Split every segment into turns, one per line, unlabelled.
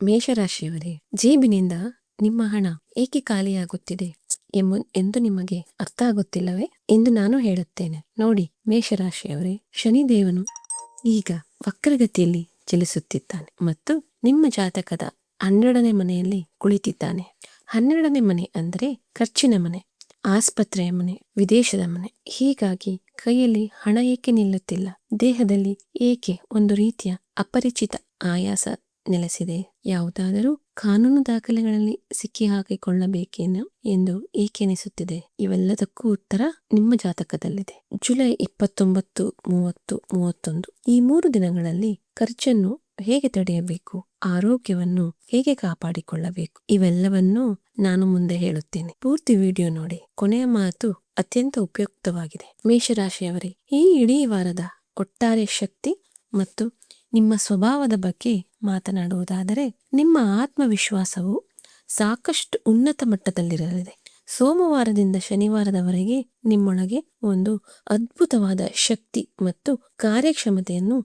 ಮೇಷರಾಶಿಯವರೇ, ಜೇಬಿನಿಂದ ನಿಮ್ಮ ಹಣ ಏಕೆ ಖಾಲಿಯಾಗುತ್ತಿದೆ ಎಂದು ನಿಮಗೆ ಅರ್ಥ ಆಗುತ್ತಿಲ್ಲವೇ ಎಂದು ನಾನು ಹೇಳುತ್ತೇನೆ. ನೋಡಿ ಮೇಷರಾಶಿಯವರೇ, ಶನಿದೇವನು ಈಗ ವಕ್ರಗತಿಯಲ್ಲಿ ಚಲಿಸುತ್ತಿದ್ದಾನೆ ಮತ್ತು ನಿಮ್ಮ ಜಾತಕದ 12ನೇ ಮನೆಯಲ್ಲಿ ಕುಳಿತಿದ್ದಾನೆ. 12ನೇ ಮನೆ ಅಂದರೆ ಖರ್ಚಿನ ಮನೆ, ಆಸ್ಪತ್ರೆಯ ಮನೆ, ವಿದೇಶದ ಮನೆ. ಹೀಗಾಗಿ ಕೈಯಲ್ಲಿ ಹಣ ಏಕೆ ನಿಲ್ಲುತ್ತಿಲ್ಲ? ದೇಹದಲ್ಲಿ ಏಕೆ ಒಂದು ರೀತಿಯ ಅಪರಿಚಿತ ಆಯಾಸ ನೆಲೆಸಿದೆ? ಯಾವುದಾದರೂ ಕಾನೂನು ದಾಖಲೆಗಳಲ್ಲಿ ಸಿಕ್ಕಿ ಹಾಕಿಕೊಳ್ಳಬೇಕೇನೋ ಎಂದು ಏಕೆ ಅನಿಸುತ್ತಿದೆ? ಇವೆಲ್ಲದಕ್ಕೂ ಉತ್ತರ ನಿಮ್ಮ ಜಾತಕದಲ್ಲಿದೆ. ಜುಲೈ 29, 30, 31 ಈ 3 ದಿನಗಳಲ್ಲಿ ಖರ್ಚನ್ನು ಹೇಗೆ ತಡೆಯಬೇಕು, ಆರೋಗ್ಯವನ್ನು ಹೇಗೆ ಕಾಪಾಡಿಕೊಳ್ಳಬೇಕು, ಇವೆಲ್ಲವನ್ನೂ ನಾನು ಮುಂದೆ ಹೇಳುತ್ತೇನೆ. ಪೂರ್ತಿ ವಿಡಿಯೋ ನೋಡಿ. ಕೊನೆಯ ಮಾತು ಅತ್ಯಂತ ಉಪಯುಕ್ತವಾಗಿದೆ. ಮೇಷರಾಶಿಯವರೇ, ಈ ಇಡೀ ವಾರದ ಒಟ್ಟಾರೆ ಶಕ್ತಿ ಮತ್ತು ನಿಮ್ಮ ಸ್ವಭಾವದ ಬಗ್ಗೆ ಮಾತನಾಡುವುದಾದರೆ, ನಿಮ್ಮ ಆತ್ಮವಿಶ್ವಾಸವು ಸಾಕಷ್ಟು ಉನ್ನತ ಮಟ್ಟದಲ್ಲಿರಲಿದೆ. ಸೋಮವಾರದಿಂದ ಶನಿವಾರದವರೆಗೆ ನಿಮ್ಮೊಳಗೆ ಒಂದು ಅದ್ಭುತವಾದ ಶಕ್ತಿ ಮತ್ತು ಕಾರ್ಯಕ್ಷಮತೆಯನ್ನು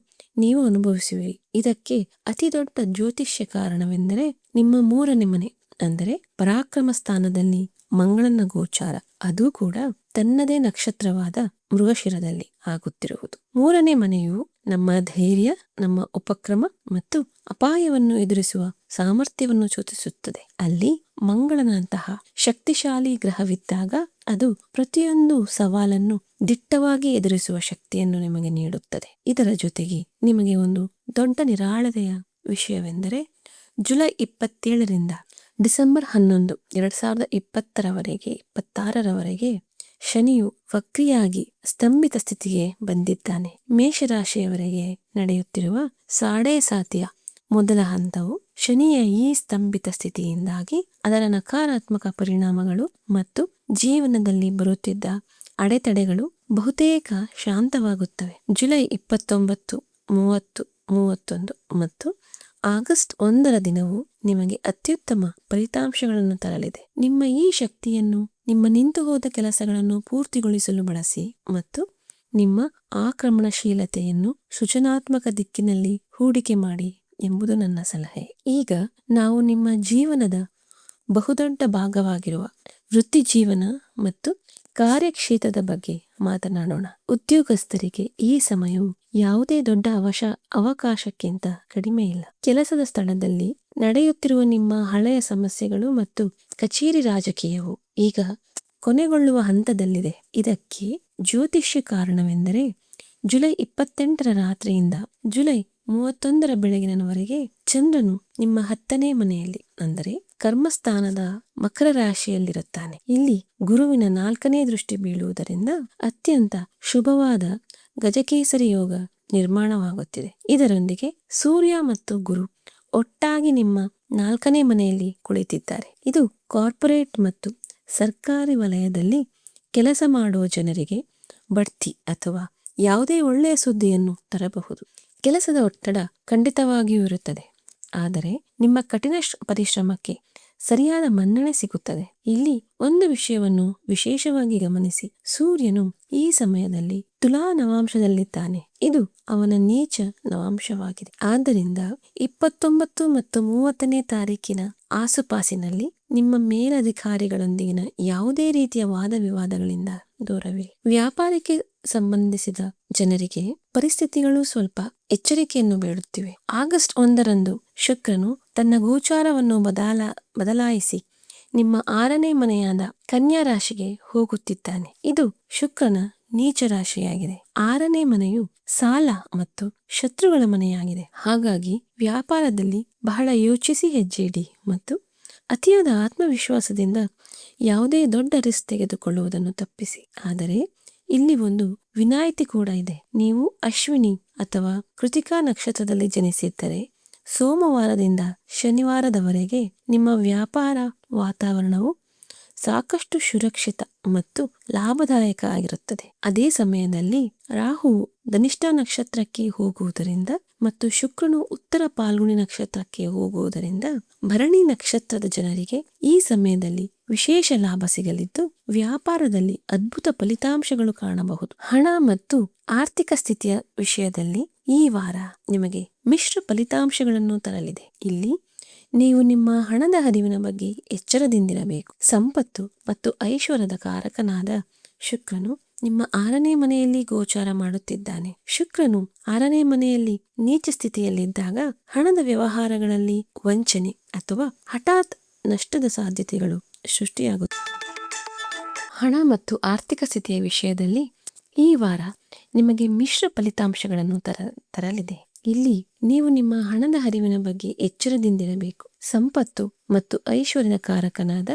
ನೀವು ಅನುಭವಿಸುವಿರಿ. ಇದಕ್ಕೆ ಅತಿ ದೊಡ್ಡ ಜ್ಯೋತಿಷ್ಯ ಕಾರಣವೆಂದರೆ ನಿಮ್ಮ 3ನೇ ಮನೆ ಅಂದರೆ ಪರಾಕ್ರಮ ಸ್ಥಾನದಲ್ಲಿ ಮಂಗಳನ ಗೋಚಾರ, ಅದು ಕೂಡ ತನ್ನದೇ ನಕ್ಷತ್ರವಾದ ಮೃಗಶಿರದಲ್ಲಿ ಆಗುತ್ತಿರುವುದು. 3ನೇ ಮನೆಯು ನಮ್ಮ ಧೈರ್ಯ, ನಮ್ಮ ಉಪಕ್ರಮ ಮತ್ತು ಅಪಾಯವನ್ನು ಎದುರಿಸುವ ಸಾಮರ್ಥ್ಯವನ್ನು ಸೂಚಿಸುತ್ತದೆ. ಅಲ್ಲಿ ಮಂಗಳನಂತಹ ಶಕ್ತಿಶಾಲಿ ಗ್ರಹವಿದ್ದಾಗ ಅದು ಪ್ರತಿಯೊಂದು ಸವಾಲನ್ನು ದಿಟ್ಟವಾಗಿ ಎದುರಿಸುವ ಶಕ್ತಿಯನ್ನು ನಿಮಗೆ ನೀಡುತ್ತದೆ. ಇದರ ಜೊತೆಗೆ ನಿಮಗೆ ಒಂದು ದೊಡ್ಡ ನಿರಾಳತೆಯ ವಿಷಯವೆಂದರೆ, ಜುಲೈ 27ರಿಂದ ಡಿಸೆಂಬರ್ 11, 2026ರವರೆಗೆ ಶನಿಯು ವಕ್ರಿಯಾಗಿ ಸ್ತಂಭಿತ ಸ್ಥಿತಿಗೆ ಬಂದಿದ್ದಾನೆ. ಮೇಷರಾಶಿಯವರೆಗೆ ನಡೆಯುತ್ತಿರುವ ಸಾಡೆ ಸಾತಿಯ ಮೊದಲ ಹಂತವು ಶನಿಯ ಈ ಸ್ತಂಭಿತ ಸ್ಥಿತಿಯಿಂದಾಗಿ ಅದರ ನಕಾರಾತ್ಮಕ ಪರಿಣಾಮಗಳು ಮತ್ತು ಜೀವನದಲ್ಲಿ ಬರುತ್ತಿದ್ದ ಅಡೆತಡೆಗಳು ಬಹುತೇಕ ಶಾಂತವಾಗುತ್ತವೆ. ಜುಲೈ 29, 30, 31 ಮತ್ತು ಆಗಸ್ಟ್ 1ರ ದಿನವು ನಿಮಗೆ ಅತ್ಯುತ್ತಮ ಫಲಿತಾಂಶಗಳನ್ನು ತರಲಿದೆ. ನಿಮ್ಮ ಈ ಶಕ್ತಿಯನ್ನು ನಿಮ್ಮ ನಿಂತು ಹೋದ ಕೆಲಸಗಳನ್ನು ಪೂರ್ತಿಗೊಳಿಸಲು ಬಳಸಿ ಮತ್ತು ನಿಮ್ಮ ಆಕ್ರಮಣಶೀಲತೆಯನ್ನು ಸೃಜನಾತ್ಮಕ ದಿಕ್ಕಿನಲ್ಲಿ ಹೂಡಿಕೆ ಮಾಡಿ ಎಂಬುದು ನನ್ನ ಸಲಹೆ. ಈಗ ನಾವು ನಿಮ್ಮ ಜೀವನದ ಬಹುದೊಡ್ಡ ಭಾಗವಾಗಿರುವ ವೃತ್ತಿ ಜೀವನ ಮತ್ತು ಕಾರ್ಯಕ್ಷೇತ್ರದ ಬಗ್ಗೆ ಮಾತನಾಡೋಣ. ಉದ್ಯೋಗಸ್ಥರಿಗೆ ಈ ಸಮಯವು ಯಾವುದೇ ದೊಡ್ಡ ಅವಕಾಶಕ್ಕಿಂತ ಕಡಿಮೆ ಇಲ್ಲ. ಕೆಲಸದ ಸ್ಥಳದಲ್ಲಿ ನಡೆಯುತ್ತಿರುವ ನಿಮ್ಮ ಹಳೆಯ ಸಮಸ್ಯೆಗಳು ಮತ್ತು ಕಚೇರಿ ರಾಜಕೀಯವು ಈಗ ಕೊನೆಗೊಳ್ಳುವ ಹಂತದಲ್ಲಿದೆ. ಇದಕ್ಕೆ ಜ್ಯೋತಿಷ್ಯ ಕಾರಣವೆಂದರೆ, ಜುಲೈ 28ರ ರಾತ್ರಿಯಿಂದ ಜುಲೈ 31ರ ಬೆಳಗಿನವರೆಗೆ ಚಂದ್ರನು ನಿಮ್ಮ 10ನೇ ಮನೆಯಲ್ಲಿ ಅಂದರೆ ಕರ್ಮಸ್ಥಾನದ ಮಕರ ರಾಶಿಯಲ್ಲಿರುತ್ತಾನೆ. ಇಲ್ಲಿ ಗುರುವಿನ 4ನೇ ದೃಷ್ಟಿ ಬೀಳುವುದರಿಂದ ಅತ್ಯಂತ ಶುಭವಾದ ಗಜಕೇಸರಿ ಯೋಗ ನಿರ್ಮಾಣವಾಗುತ್ತಿದೆ. ಇದರೊಂದಿಗೆ ಸೂರ್ಯ ಮತ್ತು ಗುರು ಒಟ್ಟಾಗಿ ನಿಮ್ಮ 4ನೇ ಮನೆಯಲ್ಲಿ ಕುಳಿತಿದ್ದಾರೆ. ಇದು ಕಾರ್ಪೊರೇಟ್ ಮತ್ತು ಸರ್ಕಾರಿ ವಲಯದಲ್ಲಿ ಕೆಲಸ ಮಾಡುವ ಜನರಿಗೆ ಬಡ್ತಿ ಅಥವಾ ಯಾವುದೇ ಒಳ್ಳೆಯ ಸುದ್ದಿಯನ್ನು ತರಬಹುದು. ಕೆಲಸದ ಒತ್ತಡ ಖಂಡಿತವಾಗಿಯೂ ಇರುತ್ತದೆ, ಆದರೆ ನಿಮ್ಮ ಕಠಿಣ ಪರಿಶ್ರಮಕ್ಕೆ ಸರಿಯಾದ ಮನ್ನಣೆ ಸಿಗುತ್ತದೆ. ಇಲ್ಲಿ ಒಂದು ವಿಷಯವನ್ನು ವಿಶೇಷವಾಗಿ ಗಮನಿಸಿ. ಸೂರ್ಯನು ಈ ಸಮಯದಲ್ಲಿ ತುಲಾ ನವಾಂಶದಲ್ಲಿದ್ದಾನೆ. ಇದು ಅವನ ನೀಚ ನವಾಂಶವಾಗಿದೆ. ಆದ್ದರಿಂದ 29 ಮತ್ತು 30ನೇ ತಾರೀಕಿನ ಆಸುಪಾಸಿನಲ್ಲಿ ನಿಮ್ಮ ಮೇಲಧಿಕಾರಿಗಳೊಂದಿಗಿನ ಯಾವುದೇ ರೀತಿಯ ವಾದ ವಿವಾದಗಳಿಂದ ದೂರವಿರಿ. ವ್ಯಾಪಾರಕ್ಕೆ ಸಂಬಂಧಿಸಿದ ಜನರಿಗೆ ಪರಿಸ್ಥಿತಿಗಳು ಸ್ವಲ್ಪ ಎಚ್ಚರಿಕೆಯನ್ನು ಬೇಡುತ್ತಿವೆ. ಆಗಸ್ಟ್ 1ರಂದು ಶುಕ್ರನು ತನ್ನ ಗೋಚಾರವನ್ನು ಬದಲಾಯಿಸಿ ನಿಮ್ಮ 6ನೇ ಮನೆಯಾದ ಕನ್ಯಾ ರಾಶಿಗೆ ಹೋಗುತ್ತಿದ್ದಾನೆ. ಇದು ಶುಕ್ರನ ನೀಚ ರಾಶಿಯಾಗಿದೆ. 6ನೇ ಮನೆಯು ಸಾಲ ಮತ್ತು ಶತ್ರುಗಳ ಮನೆಯಾಗಿದೆ. ಹಾಗಾಗಿ ವ್ಯಾಪಾರದಲ್ಲಿ ಬಹಳ ಯೋಚಿಸಿ ಹೆಜ್ಜೆ ಇಡಿ ಮತ್ತು ಅತಿಯಾದ ಆತ್ಮವಿಶ್ವಾಸದಿಂದ ಯಾವುದೇ ದೊಡ್ಡ ರಿಸ್ಕ್ ತೆಗೆದುಕೊಳ್ಳುವುದನ್ನು ತಪ್ಪಿಸಿ. ಆದರೆ ಇಲ್ಲಿ ಒಂದು ವಿನಾಯಿತಿ ಕೂಡ ಇದೆ. ನೀವು ಅಶ್ವಿನಿ ಅಥವಾ ಕೃತಿಕಾ ನಕ್ಷತ್ರದಲ್ಲಿ ಜನಿಸಿದ್ದರೆ ಸೋಮವಾರದಿಂದ ಶನಿವಾರದವರೆಗೆ ನಿಮ್ಮ ವ್ಯಾಪಾರ ವಾತಾವರಣವು ಸಾಕಷ್ಟು ಸುರಕ್ಷಿತ ಮತ್ತು ಲಾಭದಾಯಕ ಆಗಿರುತ್ತದೆ. ಅದೇ ಸಮಯದಲ್ಲಿ ರಾಹುವು ಧನಿಷ್ಠ ನಕ್ಷತ್ರಕ್ಕೆ ಹೋಗುವುದರಿಂದ ಮತ್ತು ಶುಕ್ರನು ಉತ್ತರ ಪಾಲ್ಗುಣಿ ನಕ್ಷತ್ರಕ್ಕೆ ಹೋಗುವುದರಿಂದ ಭರಣಿ ನಕ್ಷತ್ರದ ಜನರಿಗೆ ಈ ಸಮಯದಲ್ಲಿ ವಿಶೇಷ ಲಾಭ ಸಿಗಲಿದ್ದು ವ್ಯಾಪಾರದಲ್ಲಿ ಅದ್ಭುತ ಫಲಿತಾಂಶಗಳು ಕಾಣಬಹುದು. ಹಣ ಮತ್ತು ಆರ್ಥಿಕ ಸ್ಥಿತಿಯ ವಿಷಯದಲ್ಲಿ ಈ ವಾರ ನಿಮಗೆ ಮಿಶ್ರ ಫಲಿತಾಂಶಗಳನ್ನು ತರಲಿದೆ. ಇಲ್ಲಿ ನೀವು ನಿಮ್ಮ ಹಣದ ಹರಿವಿನ ಬಗ್ಗೆ ಎಚ್ಚರದಿಂದಿರಬೇಕು. ಸಂಪತ್ತು ಮತ್ತು ಐಶ್ವರ್ಯದ ಕಾರಕನಾದ ಶುಕ್ರನು ನಿಮ್ಮ 6ನೇ ಮನೆಯಲ್ಲಿ ಗೋಚಾರ ಮಾಡುತ್ತಿದ್ದಾನೆ. ಶುಕ್ರನು 6ನೇ ಮನೆಯಲ್ಲಿ ನೀಚ ಸ್ಥಿತಿಯಲ್ಲಿದ್ದಾಗ ಹಣದ ವ್ಯವಹಾರಗಳಲ್ಲಿ ವಂಚನೆ ಅಥವಾ ಹಠಾತ್ ನಷ್ಟದ ಸಾಧ್ಯತೆಗಳು ಸೃಷ್ಟಿಯಾಗುತ್ತವೆ. ಹಣ ಮತ್ತು ಆರ್ಥಿಕ ಸ್ಥಿತಿಯ ವಿಷಯದಲ್ಲಿ ಈ ವಾರ ನಿಮಗೆ ಮಿಶ್ರ ಫಲಿತಾಂಶಗಳನ್ನು ತರಲಿದೆ. ಇಲ್ಲಿ ನೀವು ನಿಮ್ಮ ಹಣದ ಹರಿವಿನ ಬಗ್ಗೆ ಎಚ್ಚರದಿಂದಿರಬೇಕು. ಸಂಪತ್ತು ಮತ್ತು ಐಶ್ವರ್ಯದ ಕಾರಕನಾದ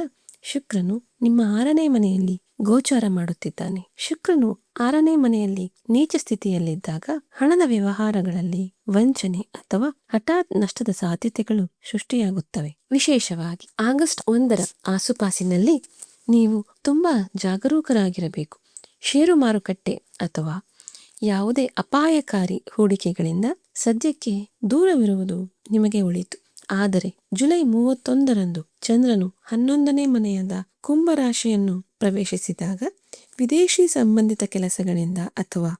ಶುಕ್ರನು ನಿಮ್ಮ 6ನೇ ಮನೆಯಲ್ಲಿ ಗೋಚಾರ ಮಾಡುತ್ತಿದ್ದಾನೆ. ಶುಕ್ರನು 6ನೇ ಮನೆಯಲ್ಲಿ ನೀಚ ಸ್ಥಿತಿಯಲ್ಲಿದ್ದಾಗ ಹಣದ ವ್ಯವಹಾರಗಳಲ್ಲಿ ವಂಚನೆ ಅಥವಾ ಹಠಾತ್ ನಷ್ಟದ ಸಾಧ್ಯತೆಗಳು ಸೃಷ್ಟಿಯಾಗುತ್ತವೆ. ವಿಶೇಷವಾಗಿ ಆಗಸ್ಟ್ 1ರ ಆಸುಪಾಸಿನಲ್ಲಿ ನೀವು ತುಂಬಾ ಜಾಗರೂಕರಾಗಿರಬೇಕು. ಷೇರು ಮಾರುಕಟ್ಟೆ ಅಥವಾ ಯಾವುದೇ ಅಪಾಯಕಾರಿ ಹೂಡಿಕೆಗಳಿಂದ ಸದ್ಯಕ್ಕೆ ದೂರವಿರುವುದು ನಿಮಗೆ ಒಳಿತು. ಆದರೆ ಜುಲೈ 31ರಂದು ಚಂದ್ರನು 11ನೇ ಮನೆಯಾದ ಕುಂಭರಾಶಿಯನ್ನು ಪ್ರವೇಶಿಸಿದಾಗ ವಿದೇಶಿ ಸಂಬಂಧಿತ ಕೆಲಸಗಳಿಂದ ಅಥವಾ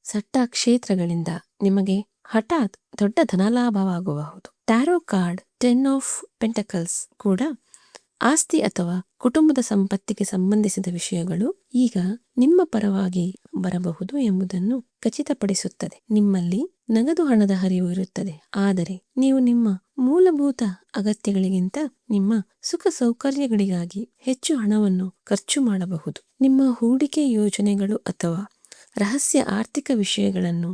ಸಟ್ಟಾಕ್ಷೇತ್ರಗಳಿಂದ ನಿಮಗೆ ಹಠಾತ್ ದೊಡ್ಡ ಧನಲಾಭವಾಗಬಹುದು. ಟ್ಯಾರೋ ಕಾರ್ಡ್ 10 ಆಫ್ ಪೆಂಟಕಲ್ಸ್ ಕೂಡ ಆಸ್ತಿ ಅಥವಾ ಕುಟುಂಬದ ಸಂಪತ್ತಿಗೆ ಸಂಬಂಧಿಸಿದ ವಿಷಯಗಳು ಈಗ ನಿಮ್ಮ ಪರವಾಗಿ ಬರಬಹುದು ಎಂಬುದನ್ನು ಖಚಿತಪಡಿಸುತ್ತದೆ. ನಿಮ್ಮಲ್ಲಿ ನಗದು ಹಣದ ಹರಿವು ಇರುತ್ತದೆ, ಆದರೆ ನೀವು ನಿಮ್ಮ ಮೂಲಭೂತ ಅಗತ್ಯಗಳಿಗಿಂತ ನಿಮ್ಮ ಸುಖ ಸೌಕರ್ಯಗಳಿಗಾಗಿ ಹೆಚ್ಚು ಹಣವನ್ನು ಖರ್ಚು ಮಾಡಬಹುದು. ನಿಮ್ಮ ಹೂಡಿಕೆ ಯೋಜನೆಗಳು ಅಥವಾ ರಹಸ್ಯ ಆರ್ಥಿಕ ವಿಷಯಗಳನ್ನು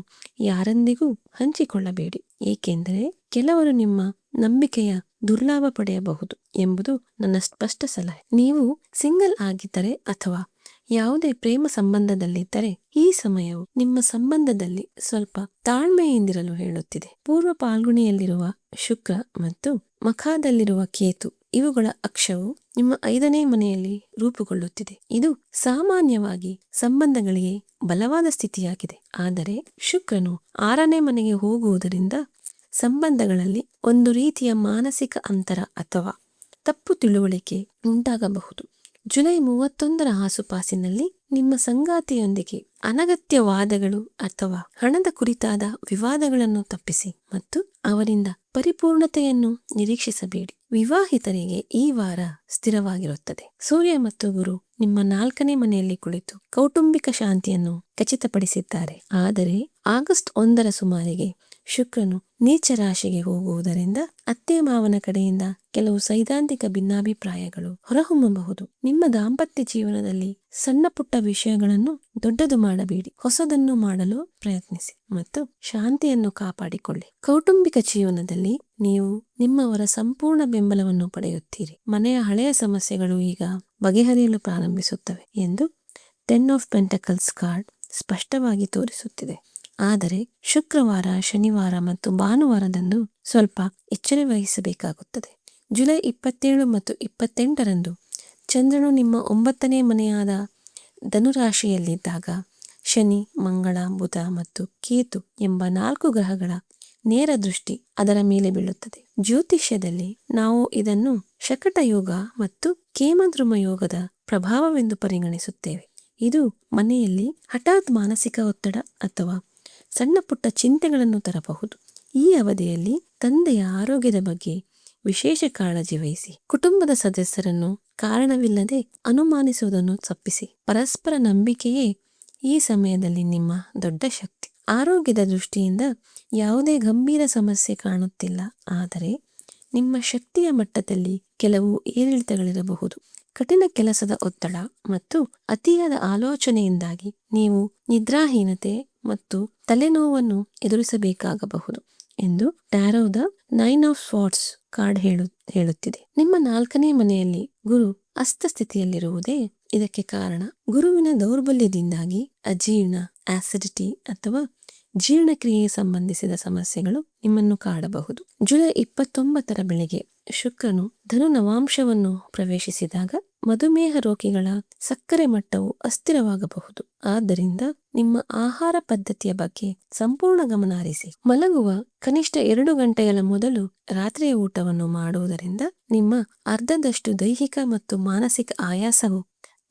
ಯಾರೊಂದಿಗೂ ಹಂಚಿಕೊಳ್ಳಬೇಡಿ, ಏಕೆಂದರೆ ಕೆಲವರು ನಿಮ್ಮ ನಂಬಿಕೆಯ ದುರ್ಲಾಭ ಪಡೆಯಬಹುದು ಎಂಬುದು ನನ್ನ ಸ್ಪಷ್ಟ ಸಲಹೆ. ನೀವು ಸಿಂಗಲ್ ಆಗಿದ್ದರೆ ಅಥವಾ ಯಾವುದೇ ಪ್ರೇಮ ಸಂಬಂಧದಲ್ಲಿದ್ದರೆ ಈ ಸಮಯವು ನಿಮ್ಮ ಸಂಬಂಧದಲ್ಲಿ ಸ್ವಲ್ಪ ತಾಳ್ಮೆಯಿಂದಿರಲು ಹೇಳುತ್ತಿದೆ. ಪೂರ್ವ ಪಾಲ್ಗುಣಿಯಲ್ಲಿರುವ ಶುಕ್ರ ಮತ್ತು ಮಖದಲ್ಲಿರುವ ಕೇತು ಇವುಗಳ ಅಕ್ಷವು ನಿಮ್ಮ 5ನೇ ಮನೆಯಲ್ಲಿ ರೂಪುಗೊಳ್ಳುತ್ತಿದೆ. ಇದು ಸಾಮಾನ್ಯವಾಗಿ ಸಂಬಂಧಗಳಿಗೆ ಬಲವಾದ ಸ್ಥಿತಿಯಾಗಿದೆ. ಆದರೆ ಶುಕ್ರನು 6ನೇ ಮನೆಗೆ ಹೋಗುವುದರಿಂದ ಸಂಬಂಧಗಳಲ್ಲಿ ಒಂದು ರೀತಿಯ ಮಾನಸಿಕ ಅಂತರ ಅಥವಾ ತಪ್ಪು ತಿಳುವಳಿಕೆ ಉಂಟಾಗಬಹುದು. ಜುಲೈ 31ರ ಆಸುಪಾಸಿನಲ್ಲಿ ನಿಮ್ಮ ಸಂಗಾತಿಯೊಂದಿಗೆ ಅನಗತ್ಯ ವಾದಗಳು ಅಥವಾ ಹಣದ ಕುರಿತಾದ ವಿವಾದಗಳನ್ನು ತಪ್ಪಿಸಿ ಮತ್ತು ಅವರಿಂದ ಪರಿಪೂರ್ಣತೆಯನ್ನು ನಿರೀಕ್ಷಿಸಬೇಡಿ. ವಿವಾಹಿತರಿಗೆ ಈ ವಾರ ಸ್ಥಿರವಾಗಿರುತ್ತದೆ. ಸೂರ್ಯ ಮತ್ತು ಗುರು ನಿಮ್ಮ 4ನೇ ಮನೆಯಲ್ಲಿ ಕುಳಿತು ಕೌಟುಂಬಿಕ ಶಾಂತಿಯನ್ನು ಖಚಿತಪಡಿಸಿದ್ದಾರೆ. ಆದರೆ ಆಗಸ್ಟ್ 1ರ ಸುಮಾರಿಗೆ ಶುಕ್ರನು ನೀಚ ರಾಶಿಗೆ ಹೋಗುವುದರಿಂದ ಅತ್ತೆ ಮಾವನ ಕಡೆಯಿಂದ ಕೆಲವು ಸೈದ್ಧಾಂತಿಕ ಭಿನ್ನಾಭಿಪ್ರಾಯಗಳು ಹೊರಹೊಮ್ಮಬಹುದು. ನಿಮ್ಮ ದಾಂಪತ್ಯ ಜೀವನದಲ್ಲಿ ಸಣ್ಣ ಪುಟ್ಟ ವಿಷಯಗಳನ್ನು ದೊಡ್ಡದು ಮಾಡಬೇಡಿ. ಹೊಸದನ್ನು ಮಾಡಲು ಪ್ರಯತ್ನಿಸಿ ಮತ್ತು ಶಾಂತಿಯನ್ನು ಕಾಪಾಡಿಕೊಳ್ಳಿ. ಕೌಟುಂಬಿಕ ಜೀವನದಲ್ಲಿ ನೀವು ನಿಮ್ಮವರ ಸಂಪೂರ್ಣ ಬೆಂಬಲವನ್ನು ಪಡೆಯುತ್ತೀರಿ. ಮನೆಯ ಹಳೆಯ ಸಮಸ್ಯೆಗಳು ಈಗ ಬಗೆಹರಿಯಲು ಪ್ರಾರಂಭಿಸುತ್ತವೆ ಎಂದು 10 ಆಫ್ ಪೆಂಟಕಲ್ಸ್ ಕಾರ್ಡ್ ಸ್ಪಷ್ಟವಾಗಿ ತೋರಿಸುತ್ತಿದೆ. ಆದರೆ ಶುಕ್ರವಾರ, ಶನಿವಾರ ಮತ್ತು ಭಾನುವಾರದಂದು ಸ್ವಲ್ಪ ಎಚ್ಚರ ವಹಿಸಬೇಕಾಗುತ್ತದೆ. ಜುಲೈ 27 ಮತ್ತು 28ರಂದು ಚಂದ್ರನು ನಿಮ್ಮ 9ನೇ ಮನೆಯಾದ ಧನುರಾಶಿಯಲ್ಲಿದ್ದಾಗ ಶನಿ, ಮಂಗಳ, ಬುಧ ಮತ್ತು ಕೇತು ಎಂಬ 4 ಗ್ರಹಗಳ ನೇರ ದೃಷ್ಟಿ ಅದರ ಮೇಲೆ ಬೀಳುತ್ತದೆ. ಜ್ಯೋತಿಷ್ಯದಲ್ಲಿ ನಾವು ಇದನ್ನು ಶಕಟ ಯೋಗ ಮತ್ತು ಕೇಮದ್ರುಮ ಯೋಗದ ಪ್ರಭಾವವೆಂದು ಪರಿಗಣಿಸುತ್ತೇವೆ. ಇದು ಮನೆಯಲ್ಲಿ ಹಠಾತ್ ಮಾನಸಿಕ ಒತ್ತಡ ಅಥವಾ ಸಣ್ಣ ಪುಟ್ಟ ಚಿಂತೆಗಳನ್ನು ತರಬಹುದು. ಈ ಅವಧಿಯಲ್ಲಿ ತಂದೆಯ ಆರೋಗ್ಯದ ಬಗ್ಗೆ ವಿಶೇಷ ಕಾಳಜಿ ವಹಿಸಿ. ಕುಟುಂಬದ ಸದಸ್ಯರನ್ನು ಕಾರಣವಿಲ್ಲದೆ ಅನುಮಾನಿಸುವುದನ್ನು ತಪ್ಪಿಸಿ. ಪರಸ್ಪರ ನಂಬಿಕೆಯೇ ಈ ಸಮಯದಲ್ಲಿ ನಿಮ್ಮ ದೊಡ್ಡ ಶಕ್ತಿ. ಆರೋಗ್ಯದ ದೃಷ್ಟಿಯಿಂದ ಯಾವುದೇ ಗಂಭೀರ ಸಮಸ್ಯೆ ಕಾಣುತ್ತಿಲ್ಲ, ಆದರೆ ನಿಮ್ಮ ಶಕ್ತಿಯ ಮಟ್ಟದಲ್ಲಿ ಕೆಲವು ಏರಿಳಿತಗಳಿರಬಹುದು. ಕಠಿಣ ಕೆಲಸದ ಒತ್ತಡ ಮತ್ತು ಅತಿಯಾದ ಆಲೋಚನೆಯಿಂದಾಗಿ ನೀವು ನಿದ್ರಾಹೀನತೆ ಮತ್ತು ತಲೆನೋವನ್ನು ಎದುರಿಸಬೇಕಾಗಬಹುದು ಎಂದು ಟ್ಯಾರೋದ 9 ಆಫ್ ಸ್ವಾರ್ಡ್ಸ್ ಕಾರ್ಡ್ ಹೇಳುತ್ತಿದೆ. ನಿಮ್ಮ 4ನೇ ಮನೆಯಲ್ಲಿ ಗುರು ಅಸ್ತಸ್ಥಿತಿಯಲ್ಲಿರುವುದೇ ಇದಕ್ಕೆ ಕಾರಣ. ಗುರುವಿನ ದೌರ್ಬಲ್ಯದಿಂದಾಗಿ ಅಜೀರ್ಣ, ಆಸಿಡಿಟಿ ಅಥವಾ ಜೀರ್ಣಕ್ರಿಯೆಗೆ ಸಂಬಂಧಿಸಿದ ಸಮಸ್ಯೆಗಳು ನಿಮ್ಮನ್ನು ಕಾಡಬಹುದು. ಜುಲೈ 29ರ ಬೆಳಗ್ಗೆ ಶುಕ್ರನು ಧನು ನವಾಂಶವನ್ನು ಪ್ರವೇಶಿಸಿದಾಗ ಮಧುಮೇಹ ರೋಗಿಗಳ ಸಕ್ಕರೆ ಮಟ್ಟವು ಅಸ್ಥಿರವಾಗಬಹುದು. ಆದ್ದರಿಂದ ನಿಮ್ಮ ಆಹಾರ ಪದ್ಧತಿಯ ಬಗ್ಗೆ ಸಂಪೂರ್ಣ ಗಮನ ಹರಿಸಿ. ಮಲಗುವ ಕನಿಷ್ಠ 2 ಗಂಟೆಗಳ ಮೊದಲು ರಾತ್ರಿಯ ಊಟವನ್ನು ಮಾಡುವುದರಿಂದ ನಿಮ್ಮ ಅರ್ಧದಷ್ಟು ದೈಹಿಕ ಮತ್ತು ಮಾನಸಿಕ ಆಯಾಸವು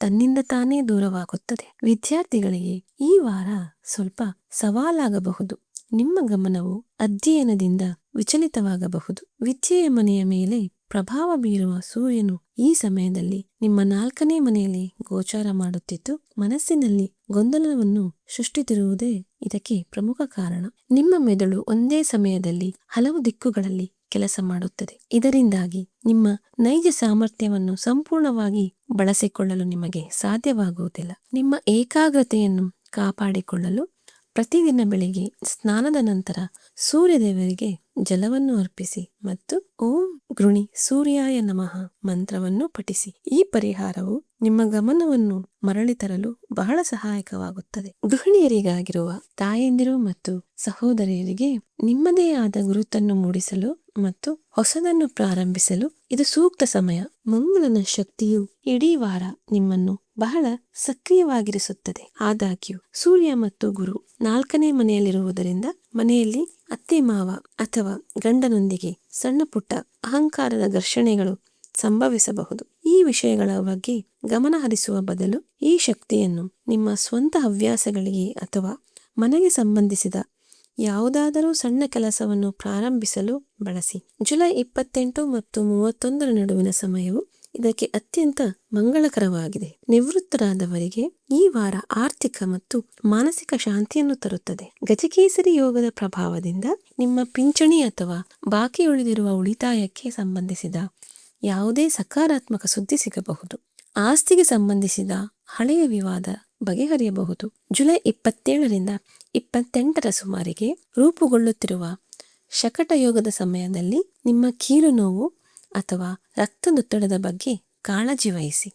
ತನ್ನಿಂದ ತಾನೇ ದೂರವಾಗುತ್ತದೆ. ವಿದ್ಯಾರ್ಥಿಗಳಿಗೆ ಈ ವಾರ ಸ್ವಲ್ಪ ಸವಾಲಾಗಬಹುದು. ನಿಮ್ಮ ಗಮನವು ಅಧ್ಯಯನದಿಂದ ವಿಚಲಿತವಾಗಬಹುದು. ವಿದ್ಯೆಯ ಮನೆಯ ಮೇಲೆ ಪ್ರಭಾವ ಬೀರುವ ಸೂರ್ಯನು ಈ ಸಮಯದಲ್ಲಿ ನಿಮ್ಮ 4ನೇ ಮನೆಯಲ್ಲಿ ಗೋಚಾರ ಮಾಡುತ್ತಿದ್ದು ಮನಸ್ಸಿನಲ್ಲಿ ಗೊಂದಲವನ್ನು ಸೃಷ್ಟಿಸಿರುವುದೇ ಇದಕ್ಕೆ ಪ್ರಮುಖ ಕಾರಣ. ನಿಮ್ಮ ಮೆದುಳು ಒಂದೇ ಸಮಯದಲ್ಲಿ ಹಲವು ದಿಕ್ಕುಗಳಲ್ಲಿ ಕೆಲಸ ಮಾಡುತ್ತದೆ. ಇದರಿಂದಾಗಿ ನಿಮ್ಮ ನೈಜ ಸಾಮರ್ಥ್ಯವನ್ನು ಸಂಪೂರ್ಣವಾಗಿ ಬಳಸಿಕೊಳ್ಳಲು ನಿಮಗೆ ಸಾಧ್ಯವಾಗುವುದಿಲ್ಲ. ನಿಮ್ಮ ಏಕಾಗ್ರತೆಯನ್ನು ಕಾಪಾಡಿಕೊಳ್ಳಲು ಪ್ರತಿದಿನ ಬೆಳಿಗ್ಗೆ ಸ್ನಾನದ ನಂತರ ಸೂರ್ಯದೇವರಿಗೆ ಜಲವನ್ನು ಅರ್ಪಿಸಿ ಮತ್ತು ಓಂ ಗೃಣಿ ಸೂರ್ಯಾಯ ನಮಃ ಮಂತ್ರವನ್ನು ಪಠಿಸಿ. ಈ ಪರಿಹಾರವು ನಿಮ್ಮ ಗಮನವನ್ನು ಮರಳಿ ತರಲು ಬಹಳ ಸಹಾಯಕವಾಗುತ್ತದೆ. ಗೃಹಿಣಿಯರಿಗಾಗಿರುವ ತಾಯಂದಿರು ಮತ್ತು ಸಹೋದರಿಯರಿಗೆ ನಿಮ್ಮದೇ ಆದ ಗುರುತನ್ನು ಮೂಡಿಸಲು ಮತ್ತು ಹೊಸದನ್ನು ಪ್ರಾರಂಭಿಸಲು ಇದು ಸೂಕ್ತ ಸಮಯ. ಮಂಗಳನ ಶಕ್ತಿಯು ಇಡೀ ವಾರ ನಿಮ್ಮನ್ನು ಬಹಳ ಸಕ್ರಿಯವಾಗಿರಿಸುತ್ತದೆ. ಆದಾಗ್ಯೂ ಸೂರ್ಯ ಮತ್ತು ಗುರು 4ನೇ ಮನೆಯಲ್ಲಿರುವುದರಿಂದ ಮನೆಯಲ್ಲಿ ಅತ್ತೆ ಮಾವ ಅಥವಾ ಗಂಡನೊಂದಿಗೆ ಸಣ್ಣ ಪುಟ್ಟ ಅಹಂಕಾರದ ಘರ್ಷಣೆಗಳು ಸಂಭವಿಸಬಹುದು. ಈ ವಿಷಯಗಳ ಬಗ್ಗೆ ಗಮನ ಹರಿಸುವ ಬದಲು ಈ ಶಕ್ತಿಯನ್ನು ನಿಮ್ಮ ಸ್ವಂತ ಹವ್ಯಾಸಗಳಿಗೆ ಅಥವಾ ಮನೆಗೆ ಸಂಬಂಧಿಸಿದ ಯಾವುದಾದರೂ ಸಣ್ಣ ಕೆಲಸವನ್ನು ಪ್ರಾರಂಭಿಸಲು ಬಳಸಿ. ಜುಲೈ 28 ಮತ್ತು 31 ನಡುವಿನ ಸಮಯವು ಇದಕ್ಕೆ ಅತ್ಯಂತ ಮಂಗಳಕರವಾಗಿದೆ. ನಿವೃತ್ತರಾದವರಿಗೆ ಈ ವಾರ ಆರ್ಥಿಕ ಮತ್ತು ಮಾನಸಿಕ ಶಾಂತಿಯನ್ನು ತರುತ್ತದೆ. ಗಜಕೇಸರಿ ಯೋಗದ ಪ್ರಭಾವದಿಂದ ನಿಮ್ಮ ಪಿಂಚಣಿ ಅಥವಾ ಬಾಕಿ ಉಳಿದಿರುವ ಉಳಿತಾಯಕ್ಕೆ ಸಂಬಂಧಿಸಿದ ಯಾವುದೇ ಸಕಾರಾತ್ಮಕ ಸುದ್ದಿ ಸಿಗಬಹುದು. ಆಸ್ತಿಗೆ ಸಂಬಂಧಿಸಿದ ಹಳೆಯ ವಿವಾದ ಬಗೆಹರಿಯಬಹುದು. ಜುಲೈ 27ರಿಂದ 28ರ ಸುಮಾರಿಗೆ ರೂಪುಗೊಳ್ಳುತ್ತಿರುವ ಶಕಟ ಯೋಗದ ಸಮಯದಲ್ಲಿ ನಿಮ್ಮ ಕೀಲು ನೋವು ಅಥವಾ ರಕ್ತದೊತ್ತಡದ ಬಗ್ಗೆ ಕಾಳಜಿ ವಹಿಸಿ.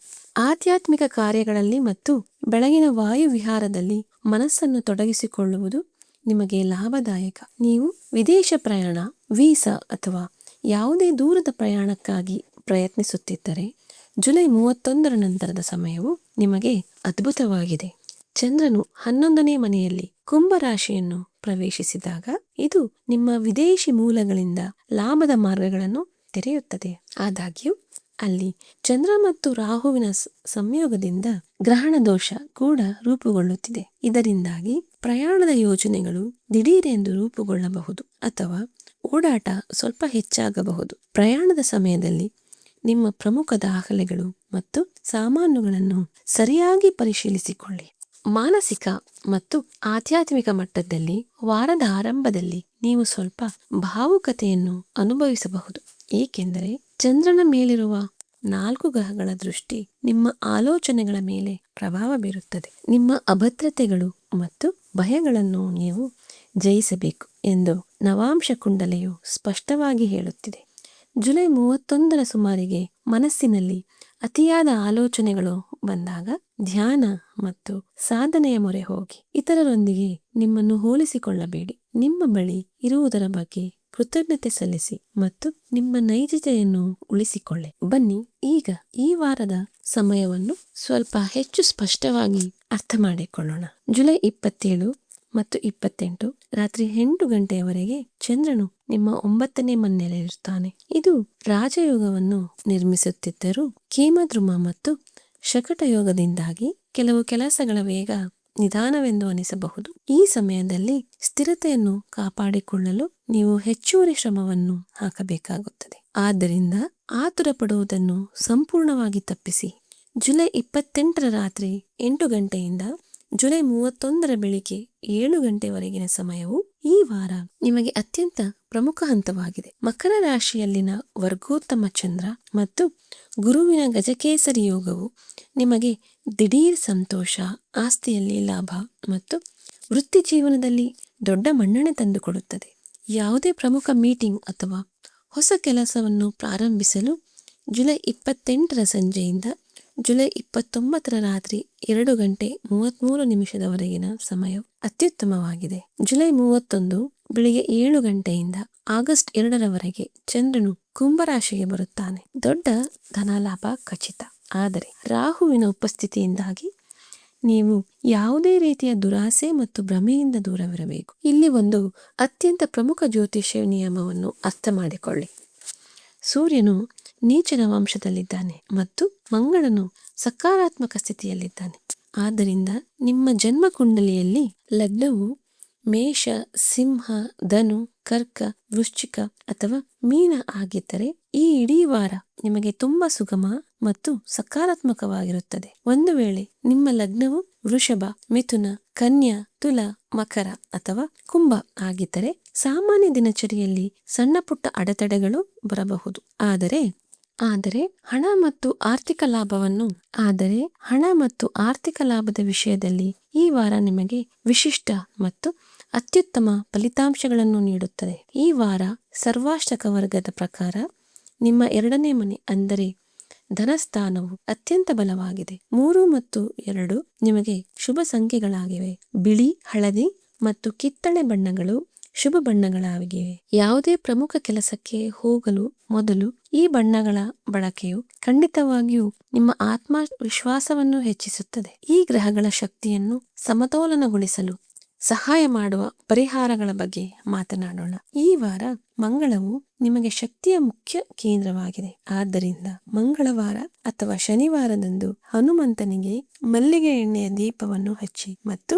ಆಧ್ಯಾತ್ಮಿಕ ಕಾರ್ಯಗಳಲ್ಲಿ ಮತ್ತು ಬೆಳಗಿನ ವಾಯು ವಿಹಾರದಲ್ಲಿ ಮನಸ್ಸನ್ನು ತೊಡಗಿಸಿಕೊಳ್ಳುವುದು ನಿಮಗೆ ಲಾಭದಾಯಕ. ನೀವು ವಿದೇಶ ಪ್ರಯಾಣ, ವೀಸಾ ಅಥವಾ ಯಾವುದೇ ದೂರದ ಪ್ರಯಾಣಕ್ಕಾಗಿ ಪ್ರಯತ್ನಿಸುತ್ತಿದ್ದರೆ ಜುಲೈ 31ರ ನಂತರದ ಸಮಯವು ನಿಮಗೆ ಅದ್ಭುತವಾಗಿದೆ. ಚಂದ್ರನು 11ನೇ ಮನೆಯಲ್ಲಿ ಕುಂಭ ರಾಶಿಯನ್ನು ಪ್ರವೇಶಿಸಿದಾಗ ಇದು ನಿಮ್ಮ ವಿದೇಶಿ ಮೂಲಗಳಿಂದ ಲಾಭದ ಮಾರ್ಗಗಳನ್ನು ತೆರೆಯುತ್ತದೆ. ಆದಾಗ್ಯೂ ಅಲ್ಲಿ ಚಂದ್ರ ಮತ್ತು ರಾಹುವಿನ ಸಂಯೋಗದಿಂದ ಗ್ರಹಣ ದೋಷ ಕೂಡ ರೂಪುಗೊಳ್ಳುತ್ತಿದೆ. ಇದರಿಂದಾಗಿ ಪ್ರಯಾಣದ ಯೋಜನೆಗಳು ದಿಢೀರೆಂದು ರೂಪುಗೊಳ್ಳಬಹುದು ಅಥವಾ ಓಡಾಟ ಸ್ವಲ್ಪ ಹೆಚ್ಚಾಗಬಹುದು. ಪ್ರಯಾಣದ ಸಮಯದಲ್ಲಿ ನಿಮ್ಮ ಪ್ರಮುಖ ದಾಖಲೆಗಳು ಮತ್ತು ಸಾಮಾನುಗಳನ್ನು ಸರಿಯಾಗಿ ಪರಿಶೀಲಿಸಿಕೊಳ್ಳಿ. ಮಾನಸಿಕ ಮತ್ತು ಆಧ್ಯಾತ್ಮಿಕ ಮಟ್ಟದಲ್ಲಿ ವಾರದ ಆರಂಭದಲ್ಲಿ ನೀವು ಸ್ವಲ್ಪ ಭಾವುಕತೆಯನ್ನು ಅನುಭವಿಸಬಹುದು, ಏಕೆಂದರೆ ಚಂದ್ರನ ಮೇಲಿರುವ 4 ಗ್ರಹಗಳ ದೃಷ್ಟಿ ನಿಮ್ಮ ಆಲೋಚನೆಗಳ ಮೇಲೆ ಪ್ರಭಾವ ಬೀರುತ್ತದೆ. ನಿಮ್ಮ ಅಭದ್ರತೆಗಳು ಮತ್ತು ಭಯಗಳನ್ನು ನೀವು ಜಯಿಸಬೇಕು ಎಂದು ನವಾಂಶ ಕುಂಡಲೆಯು ಸ್ಪಷ್ಟವಾಗಿ ಹೇಳುತ್ತಿದೆ. ಜುಲೈ 31ರ ಸುಮಾರಿಗೆ ಮನಸ್ಸಿನಲ್ಲಿ ಅತಿಯಾದ ಆಲೋಚನೆಗಳು ಬಂದಾಗ ಧ್ಯಾನ ಮತ್ತು ಸಾಧನೆಯ ಮೊರೆ ಹೋಗಿ. ಇತರರೊಂದಿಗೆ ನಿಮ್ಮನ್ನು ಹೋಲಿಸಿಕೊಳ್ಳಬೇಡಿ. ನಿಮ್ಮ ಬಳಿ ಇರುವುದರ ಬಗ್ಗೆ ಕೃತಜ್ಞತೆ ಸಲ್ಲಿಸಿ ಮತ್ತು ನಿಮ್ಮ ನೈಜತೆಯನ್ನು ಉಳಿಸಿಕೊಳ್ಳಿ. ಬನ್ನಿ ಈಗ ಈ ವಾರದ ಸಮಯವನ್ನು ಸ್ವಲ್ಪ ಹೆಚ್ಚು ಸ್ಪಷ್ಟವಾಗಿ ಅರ್ಥ ಮಾಡಿಕೊಳ್ಳೋಣ. ಜುಲೈ 27 ಮತ್ತು 28 ರಾತ್ರಿ 8 ಗಂಟೆಯವರೆಗೆ ಚಂದ್ರನು ನಿಮ್ಮ 9ನೇ ಮನೆಯಲ್ಲಿರುತ್ತಾನೆ. ಇದು ರಾಜಯೋಗವನ್ನು ನಿರ್ಮಿಸುತ್ತಿದ್ದರೂ ಕೇಮದ್ರುಮ ಮತ್ತು ಶಕಟ ಯೋಗದಿಂದಾಗಿ ಕೆಲವು ಕೆಲಸಗಳ ವೇಗ ನಿಧಾನವೆಂದು ಅನಿಸಬಹುದು. ಈ ಸಮಯದಲ್ಲಿ ಸ್ಥಿರತೆಯನ್ನು ಕಾಪಾಡಿಕೊಳ್ಳಲು ನೀವು ಹೆಚ್ಚುವರಿ ಶ್ರಮವನ್ನು ಹಾಕಬೇಕಾಗುತ್ತದೆ. ಆದ್ದರಿಂದ ಆತುರ ಪಡುವುದನ್ನು ಸಂಪೂರ್ಣವಾಗಿ ತಪ್ಪಿಸಿ. ಜುಲೈ 28ರ ರಾತ್ರಿ 8 ಗಂಟೆಯಿಂದ ಜುಲೈ 31ರ ಬೆಳಿಗ್ಗೆ 7 ಗಂಟೆವರೆಗಿನ ಸಮಯವು ಈ ವಾರ ನಿಮಗೆ ಅತ್ಯಂತ ಪ್ರಮುಖ ಹಂತವಾಗಿದೆ. ಮಕರ ರಾಶಿಯಲ್ಲಿನ ವರ್ಗೋತ್ತಮ ಚಂದ್ರ ಮತ್ತು ಗುರುವಿನ ಗಜಕೇಸರಿ ಯೋಗವು ನಿಮಗೆ ದಿಢೀರ್ ಸಂತೋಷ, ಆಸ್ತಿಯಲ್ಲಿ ಲಾಭ ಮತ್ತು ವೃತ್ತಿ ಜೀವನದಲ್ಲಿ ದೊಡ್ಡ ಮನ್ನಣೆ ತಂದುಕೊಡುತ್ತದೆ. ಯಾವುದೇ ಪ್ರಮುಖ ಮೀಟಿಂಗ್ ಅಥವಾ ಹೊಸ ಕೆಲಸವನ್ನು ಪ್ರಾರಂಭಿಸಲು ಜುಲೈ 28ರ ಸಂಜೆಯಿಂದ ಜುಲೈ 29ರ ರಾತ್ರಿ 2 ಗಂಟೆ 33 ನಿಮಿಷದವರೆಗಿನ ಸಮಯವು ಅತ್ಯುತ್ತಮವಾಗಿದೆ. ಜುಲೈ 31 ಬೆಳಿಗ್ಗೆ 7 ಗಂಟೆಯಿಂದ ಆಗಸ್ಟ್ 2ರವರೆಗೆ ಚಂದ್ರನು ಕುಂಭರಾಶಿಗೆ ಬರುತ್ತಾನೆ. ದೊಡ್ಡ ಧನಲಾಭ ಖಚಿತ. ಆದರೆ ರಾಹುವಿನ ಉಪಸ್ಥಿತಿಯಿಂದಾಗಿ ನೀವು ಯಾವುದೇ ರೀತಿಯ ದುರಾಸೆ ಮತ್ತು ಭ್ರಮೆಯಿಂದ ದೂರವಿರಬೇಕು. ಇಲ್ಲಿ ಒಂದು ಅತ್ಯಂತ ಪ್ರಮುಖ ಜ್ಯೋತಿಷ್ಯ ನಿಯಮವನ್ನು ಅರ್ಥ ಮಾಡಿಕೊಳ್ಳಿ. ಸೂರ್ಯನು ನೀಚ ನವಾಂಶದಲ್ಲಿದ್ದಾನೆ ಮತ್ತು ಮಂಗಳನು ಸಕಾರಾತ್ಮಕ ಸ್ಥಿತಿಯಲ್ಲಿದ್ದಾನೆ. ಆದ್ದರಿಂದ ನಿಮ್ಮ ಜನ್ಮ ಕುಂಡಲಿಯಲ್ಲಿ ಲಗ್ನವು ಮೇಷ, ಸಿಂಹ, ಧನು ಕರ್ಕ, ವೃಶ್ಚಿಕ ಅಥವಾ ಮೀನ ಆಗಿದ್ದರೆ ಈ ಇಡೀ ವಾರ ನಿಮಗೆ ತುಂಬಾ ಸುಗಮ ಮತ್ತು ಸಕಾರಾತ್ಮಕವಾಗಿರುತ್ತದೆ. ಒಂದು ವೇಳೆ ನಿಮ್ಮ ಲಗ್ನವು ವೃಷಭ, ಮಿಥುನ, ಕನ್ಯಾ, ತುಲಾ, ಮಕರ ಅಥವಾ ಕುಂಭ ಆಗಿದ್ದರೆ ಸಾಮಾನ್ಯ ದಿನಚರಿಯಲ್ಲಿ ಸಣ್ಣ ಪುಟ್ಟ ಅಡೆತಡೆಗಳು ಬರಬಹುದು. ಆದರೆ ಹಣ ಮತ್ತು ಆರ್ಥಿಕ ಲಾಭದ ವಿಷಯದಲ್ಲಿ ಈ ವಾರ ನಿಮಗೆ ವಿಶಿಷ್ಟ ಮತ್ತು ಅತ್ಯುತ್ತಮ ಫಲಿತಾಂಶಗಳನ್ನು ನೀಡುತ್ತದೆ. ಈ ವಾರ ಸರ್ವಾಷ್ಟಕ ವರ್ಗದ ಪ್ರಕಾರ ನಿಮ್ಮ 2ನೇ ಮನೆ ಅಂದರೆ ಧನಸ್ಥಾನವು ಅತ್ಯಂತ ಬಲವಾಗಿದೆ. 3 ಮತ್ತು 2 ನಿಮಗೆ ಶುಭ ಸಂಖ್ಯೆಗಳಾಗಿವೆ. ಬಿಳಿ, ಹಳದಿ ಮತ್ತು ಕಿತ್ತಳೆ ಬಣ್ಣಗಳು ಶುಭ ಬಣ್ಣಗಳಾಗಿವೆ. ಯಾವುದೇ ಪ್ರಮುಖ ಕೆಲಸಕ್ಕೆ ಹೋಗಲು ಮೊದಲು ಈ ಬಣ್ಣಗಳ ಬಳಕೆಯು ಖಂಡಿತವಾಗಿಯೂ ನಿಮ್ಮ ಆತ್ಮವಿಶ್ವಾಸವನ್ನು ಹೆಚ್ಚಿಸುತ್ತದೆ. ಈ ಗ್ರಹಗಳ ಶಕ್ತಿಯನ್ನು ಸಮತೋಲನಗೊಳಿಸಲು ಸಹಾಯ ಮಾಡುವ ಪರಿಹಾರಗಳ ಬಗ್ಗೆ ಮಾತನಾಡೋಣ. ಈ ವಾರ ಮಂಗಳವು ನಿಮಗೆ ಶಕ್ತಿಯ ಮುಖ್ಯ ಕೇಂದ್ರವಾಗಿದೆ. ಆದ್ದರಿಂದ ಮಂಗಳವಾರ ಅಥವಾ ಶನಿವಾರದಂದು ಹನುಮಂತನಿಗೆ ಮಲ್ಲಿಗೆ ಎಣ್ಣೆಯ ದೀಪವನ್ನು ಹಚ್ಚಿ ಮತ್ತು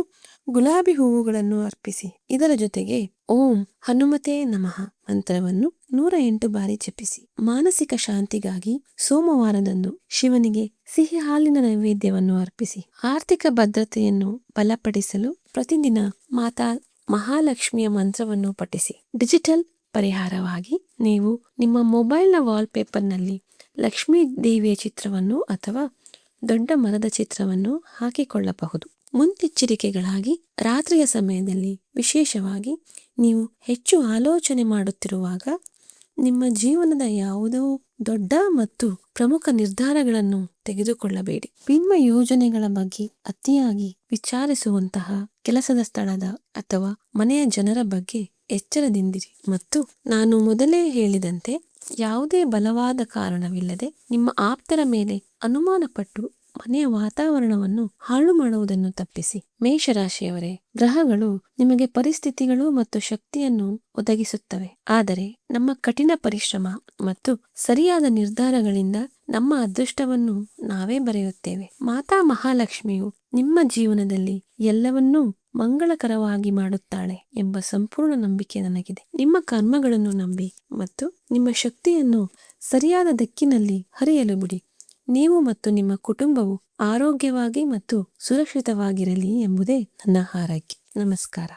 ಗುಲಾಬಿ ಹೂವುಗಳನ್ನು ಅರ್ಪಿಸಿ. ಇದರ ಜೊತೆಗೆ ಓಂ ಹನುಮತೆ ನಮಃ ಮಂತ್ರವನ್ನು 108 ಬಾರಿ ಜಪಿಸಿ. ಮಾನಸಿಕ ಶಾಂತಿಗಾಗಿ ಸೋಮವಾರದಂದು ಶಿವನಿಗೆ ಸಿಹಿ ಹಾಲಿನ ನೈವೇದ್ಯವನ್ನು ಅರ್ಪಿಸಿ. ಆರ್ಥಿಕ ಭದ್ರತೆಯನ್ನು ಬಲಪಡಿಸಲು ಪ್ರತಿದಿನ ಮಾತಾ ಮಹಾಲಕ್ಷ್ಮಿಯ ಮಂತ್ರವನ್ನು ಪಠಿಸಿ. ಡಿಜಿಟಲ್ ಪರಿಹಾರವಾಗಿ ನೀವು ನಿಮ್ಮ ಮೊಬೈಲ್ನ ವಾಲ್ಪೇಪರ್ನಲ್ಲಿ ಲಕ್ಷ್ಮೀ ದೇವಿಯ ಚಿತ್ರವನ್ನು ಅಥವಾ ದೊಡ್ಡ ಮರದ ಚಿತ್ರವನ್ನು ಹಾಕಿಕೊಳ್ಳಬಹುದು. ಮುನ್ನೆಚ್ಚರಿಕೆಗಳಾಗಿ ರಾತ್ರಿಯ ಸಮಯದಲ್ಲಿ, ವಿಶೇಷವಾಗಿ ನೀವು ಹೆಚ್ಚು ಆಲೋಚನೆ ಮಾಡುತ್ತಿರುವಾಗ, ನಿಮ್ಮ ಜೀವನದ ಯಾವುದೋ ದೊಡ್ಡ ಮತ್ತು ಪ್ರಮುಖ ನಿರ್ಧಾರಗಳನ್ನು ತೆಗೆದುಕೊಳ್ಳಬೇಡಿ. ನಿಮ್ಮ ಯೋಜನೆಗಳ ಬಗ್ಗೆ ಅತಿಯಾಗಿ ವಿಚಾರಿಸುವಂತಹ ಕೆಲಸದ ಸ್ಥಳದ ಅಥವಾ ಮನೆಯ ಜನರ ಬಗ್ಗೆ ಎಚ್ಚರದಿಂದಿರಿ. ಮತ್ತು ನಾನು ಮೊದಲೇ ಹೇಳಿದಂತೆ ಯಾವುದೇ ಬಲವಾದ ಕಾರಣವಿಲ್ಲದೆ ನಿಮ್ಮ ಆಪ್ತರ ಮೇಲೆ ಅನುಮಾನ ಪಟ್ಟು ಮನೆಯ ವಾತಾವರಣವನ್ನು ಹಾಳು ಮಾಡುವುದನ್ನು ತಪ್ಪಿಸಿ. ಮೇಷರಾಶಿಯವರೇ, ಗ್ರಹಗಳು ನಿಮಗೆ ಪರಿಸ್ಥಿತಿಗಳು ಮತ್ತು ಶಕ್ತಿಯನ್ನು ಒದಗಿಸುತ್ತವೆ. ಆದರೆ ನಮ್ಮ ಕಠಿಣ ಪರಿಶ್ರಮ ಮತ್ತು ಸರಿಯಾದ ನಿರ್ಧಾರಗಳಿಂದ ನಮ್ಮ ಅದೃಷ್ಟವನ್ನು ನಾವೇ ಬರೆಯುತ್ತೇವೆ. ಮಾತಾ ಮಹಾಲಕ್ಷ್ಮಿಯು ನಿಮ್ಮ ಜೀವನದಲ್ಲಿ ಎಲ್ಲವನ್ನೂ ಮಂಗಳಕರವಾಗಿ ಮಾಡುತ್ತಾಳೆ ಎಂಬ ಸಂಪೂರ್ಣ ನಂಬಿಕೆ ನನಗಿದೆ. ನಿಮ್ಮ ಕರ್ಮಗಳನ್ನು ನಂಬಿ ಮತ್ತು ನಿಮ್ಮ ಶಕ್ತಿಯನ್ನು ಸರಿಯಾದ ದಿಕ್ಕಿನಲ್ಲಿ ಹರಿಯಲು ಬಿಡಿ. ನೀವು ಮತ್ತು ನಿಮ್ಮ ಕುಟುಂಬವು ಆರೋಗ್ಯವಾಗಿ ಮತ್ತು ಸುರಕ್ಷಿತವಾಗಿರಲಿ ಎಂಬುದೇ ನನ್ನ ಹಾರೈಕೆ. ನಮಸ್ಕಾರ.